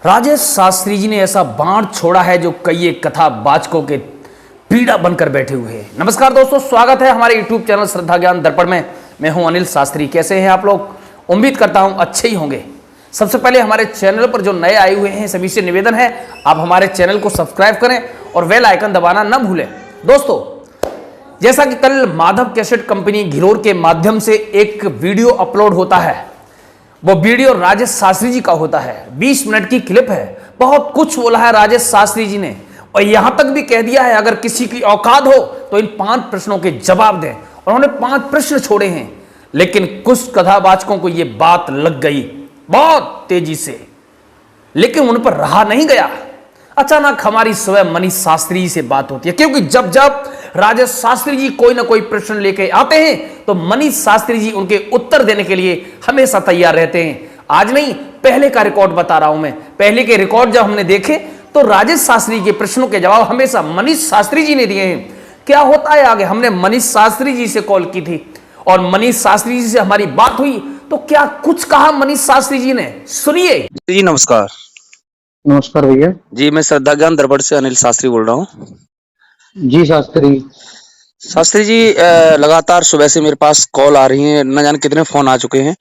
राजेश शास्त्री जी ने ऐसा बाण छोड़ा है जो कई एक कथा वाचकों के पीड़ा बनकर बैठे हुए हैं। नमस्कार दोस्तों, स्वागत है हमारे YouTube चैनल श्रद्धा ज्ञान दर्पण में। मैं हूं अनिल शास्त्री। कैसे हैं आप लोग? उम्मीद करता हूं अच्छे ही होंगे। सबसे पहले हमारे चैनल पर जो नए आए हुए हैं सभी से निवेदन है आप हमारे चैनल को सब्सक्राइब करें और बेल आइकन दबाना न भूलें। दोस्तों, जैसा कि कल माधव कैसेट कंपनी घिरोर के माध्यम से एक वीडियो अपलोड होता है, वो वीडियो राजेश शास्त्री जी का होता है। 20 मिनट की क्लिप है। बहुत कुछ बोला है राजेश शास्त्री जी ने और यहां तक भी कह दिया है अगर किसी की औकात हो तो इन 5 प्रश्नों के जवाब दें। और उन्होंने 5 प्रश्न छोड़े हैं, लेकिन कुछ कथावाचकों को यह बात लग गई बहुत तेजी से, लेकिन उन पर रहा नहीं गया। अचानक हमारी स्वयं मनीष शास्त्री जी से बात होती है, क्योंकि जब जब राजेश शास्त्री जी कोई ना कोई प्रश्न लेके आते हैं तो मनीष शास्त्री जी उनके उत्तर देने के लिए हमेशा तैयार रहते हैं। आज नहीं, पहले का रिकॉर्ड बता रहा हूं मैं। पहले के रिकॉर्ड जब हमने देखे तो राजेश शास्त्री के प्रश्नों के जवाब हमेशा मनीष शास्त्री जी ने दिए हैं। क्या होता है आगे, हमने मनीष शास्त्री जी से कॉल की थी और मनीष शास्त्री जी से हमारी बात हुई तो क्या कुछ कहा मनीष शास्त्री जी ने, सुनिए जी। नमस्कार। नमस्कार भैया जी, मैं श्रद्धा ज्ञान दर्पण से अनिल शास्त्री बोल रहा हूँ। जी। शास्त्री जी, लगातार सुबह से मेरे पास कॉल आ रही है, न जाने कितने फोन आ चुके हैं।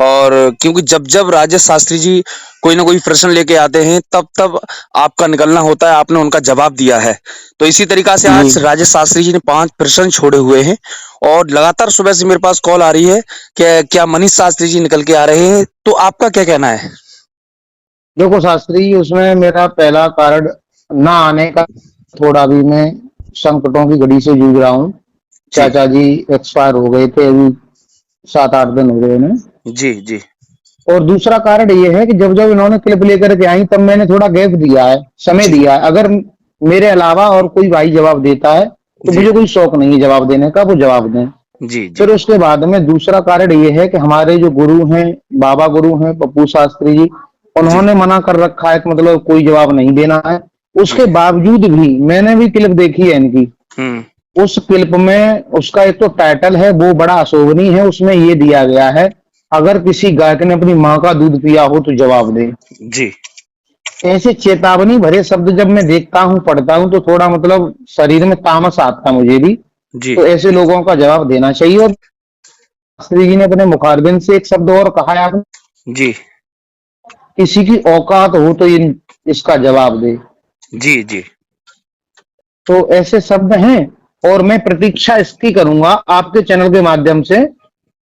और क्योंकि जब जब राजेश शास्त्री जी कोई ना कोई प्रश्न लेके आते हैं तब तब आपका निकलना होता है, आपने उनका जवाब दिया है। तो इसी तरीका से आज राजेश शास्त्री जी ने 5 प्रश्न छोड़े हुए हैं और लगातार सुबह से मेरे पास कॉल आ रही है कि क्या मनीष शास्त्री जी निकल के आ रहे हैं। तो आपका क्या कहना है? देखो शास्त्री, उसमें मेरा पहला कारण ना आने का, थोड़ा भी मैं संकटों की घड़ी से जूझ रहा हूँ। चाचा जी एक्सपायर हो गए थे, अभी 7-8 दिन हो गए उन्हें। जी जी। और दूसरा कारण ये है कि जब जब इन्होंने क्लिप लेकर के आई तब मैंने थोड़ा गैप दिया है, समय दिया है। अगर मेरे अलावा और कोई भाई जवाब देता है तो मुझे कोई शौक नहीं है जवाब देने का, वो जवाब दें। जी। फिर उसके बाद में दूसरा कारण ये है कि हमारे जो गुरु हैं, बाबा गुरु हैं पप्पू शास्त्री जी, उन्होंने मना कर रखा है कि मतलब कोई जवाब नहीं देना है। उसके बावजूद भी मैंने भी क्लिप देखी है इनकी। उस क्लिप में उसका एक तो टाइटल है वो बड़ा अशोभनीय है, उसमें ये दिया गया है अगर किसी गायक ने अपनी माँ का दूध पिया हो तो जवाब दे। जी। ऐसे चेतावनी भरे शब्द जब मैं देखता हूँ, पढ़ता हूँ तो थोड़ा मतलब शरीर में तामस आता मुझे भी। जी। तो ऐसे लोगों का जवाब देना चाहिए। और शास्त्री जी ने अपने मुखारबिंद से एक शब्द और कहा है आपने, जी, किसी की औकात हो तो इसका जवाब दे। जी जी। तो ऐसे शब्द हैं और मैं प्रतीक्षा इसकी करूंगा आपके चैनल के माध्यम से।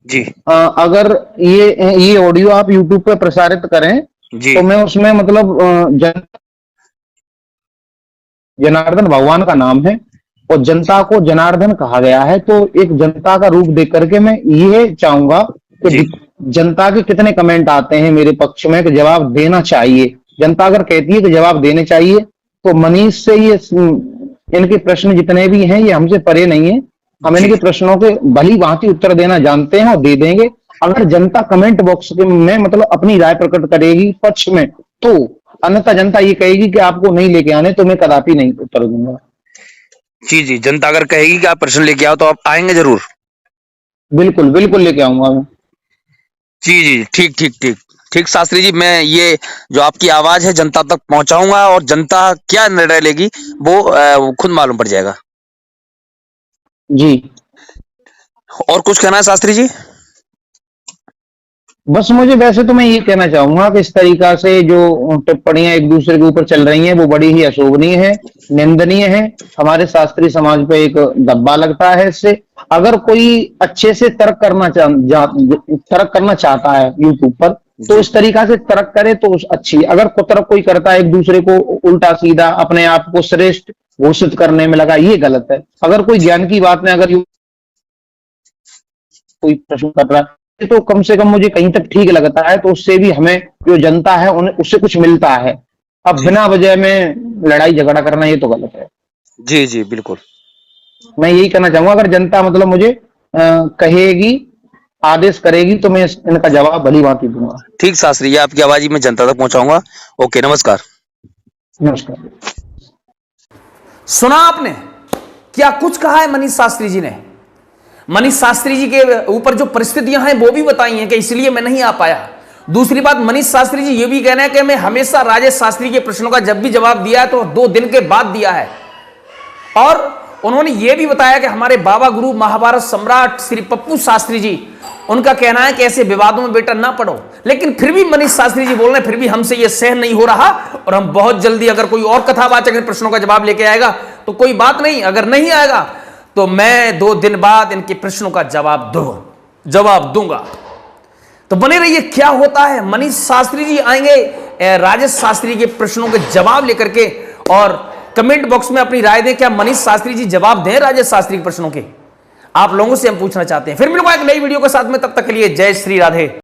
जी। अगर ये ऑडियो आप YouTube पे प्रसारित करें जी, तो मैं उसमें मतलब जनार्दन भगवान का नाम है और जनता को जनार्दन कहा गया है, तो एक जनता का रूप देख करके मैं ये चाहूंगा कि जनता के कितने कमेंट आते हैं मेरे पक्ष में कि जवाब देना चाहिए। जनता अगर कहती है कि जवाब देने चाहिए तो मनीष से ये इनके प्रश्न जितने भी हैं ये हमसे परे नहीं है। हम इनके प्रश्नों के भली भांति उत्तर देना जानते हैं और दे देंगे। अगर जनता कमेंट बॉक्स में मतलब अपनी राय प्रकट करेगी पक्ष में, तो अन्यथा जनता ये कहेगी कि आपको नहीं लेके आने तो मैं कदापि नहीं उत्तर दूंगा। जी जी। जनता अगर कहेगी कि आप प्रश्न लेके आओ तो आप आएंगे जरूर? बिल्कुल बिल्कुल लेके आऊंगा मैं। जी जी, ठीक ठीक ठीक ठीक शास्त्री जी, मैं ये जो आपकी आवाज है जनता तक पहुंचाऊंगा और जनता क्या निर्णय लेगी वो खुद मालूम पड़ जाएगा। जी। और कुछ कहना है शास्त्री जी? बस मुझे वैसे तो मैं ये कहना चाहूंगा कि इस तरीका से जो टिप्पणियां एक दूसरे के ऊपर चल रही हैं वो बड़ी ही अशोभनीय है, निंदनीय है। हमारे शास्त्रीय समाज पे एक धब्बा लगता है इससे। अगर कोई अच्छे से तर्क करना चाहता है यूट्यूब पर तो इस तरीका से तर्क करे तो अच्छी। अगर कुतर्क कोई करता है एक दूसरे को उल्टा सीधा अपने आप को श्रेष्ठ घोषित करने में लगा, ये गलत है। अगर कोई ज्ञान की बात में अगर कोई प्रश्न कर रहा है तो कम से कम मुझे कहीं तक ठीक लगता है, तो उससे भी हमें जो जनता है उन्हें उससे कुछ मिलता है। अब बिना वजह में लड़ाई झगड़ा करना ये तो गलत है। जी जी बिल्कुल। मैं यही कहना चाहूंगा अगर जनता मतलब मुझे कहेगी, आदेश करेगी तो मैं इनका जवाब भली भांति दूंगा। ठीक शास्त्री जी, आपकी आवाज ही मैं जनता तक पहुंचाऊंगा। ओके, नमस्कार। नमस्कार। सुना आपने क्या कुछ कहा है मनीष शास्त्री जी ने? मनीष शास्त्री जी के ऊपर जो परिस्थितियां हैं वो भी बताई हैं कि इसलिए मैं नहीं आ पाया। दूसरी बात, मनीष शास्त्री जी ये भी कहना है कि मैं हमेशा राजेश शास्त्री के प्रश्नों का जब भी जवाब दिया है तो 2 दिन के बाद दिया है। और उन्होंने ये भी बताया कि हमारे बाबा गुरु महाभारत सम्राट श्री पप्पू शास्त्री जी, उनका कहना है कि ऐसे विवादों में बेटा ना पड़ो। लेकिन फिर भी मनीष शास्त्री जी बोल रहे हैं फिर भी हमसे ये सहन नहीं हो रहा और हम बहुत जल्दी, अगर कोई और कथावाचक इन प्रश्नों का जवाब लेके आएगा तो कोई बात नहीं, अगर नहीं आएगा तो मैं 2 दिन बाद इनके प्रश्नों का जवाब दूंगा। तो बने रहिए, क्या होता है। मनीष शास्त्री जी आएंगे राजेश शास्त्री के प्रश्नों के जवाब लेकर के, और कमेंट बॉक्स में अपनी राय दें, क्या मनीष शास्त्री जी जवाब दें राजेश शास्त्री के प्रश्नों के? आप लोगों से हम पूछना चाहते हैं। फिर मिलूंगा एक नई वीडियो के साथ में, तब तक के लिए जय श्री राधे।